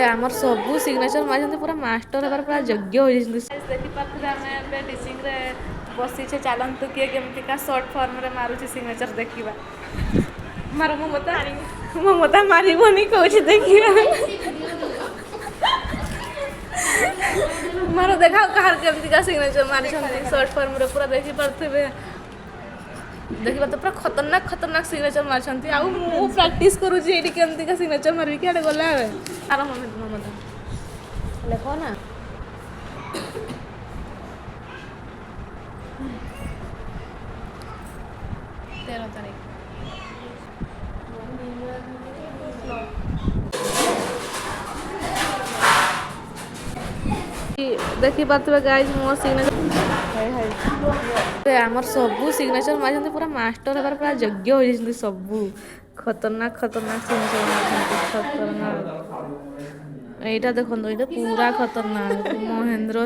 आमर सबू सिग्नेचर मारी पूरा मास्टर हबार पूरा योग्य हो देखिपे आम टीचिंग बसीचे चलतु किए केमती सर्ट फर्म रे मारुची सिग्नेचर देखा मार ममता मारबनी कौच देखा मार देखा कहार केमती सिग्नेचर मारी सर्ट फर्म रे पूरा देखी पारे देखा तो पूरा खतरनाक खतरनाक सिग्नेचर मारी आउ मु प्राक्ट करुँची ये केमती सिग्नेचर मारि क्या गला आर ममता लेख ना 13 तारीख देखी पारे गाइज मो सिग्नेचर आमर सबू सिग्नेचर मारी पूरा मास्टर हबार पूरा योग्य हो सबू खतरनाक खतरनाक सिग्नेचर मारी खतरनाक यहाँ देखो ये पूरा खतरनाक महेंद्र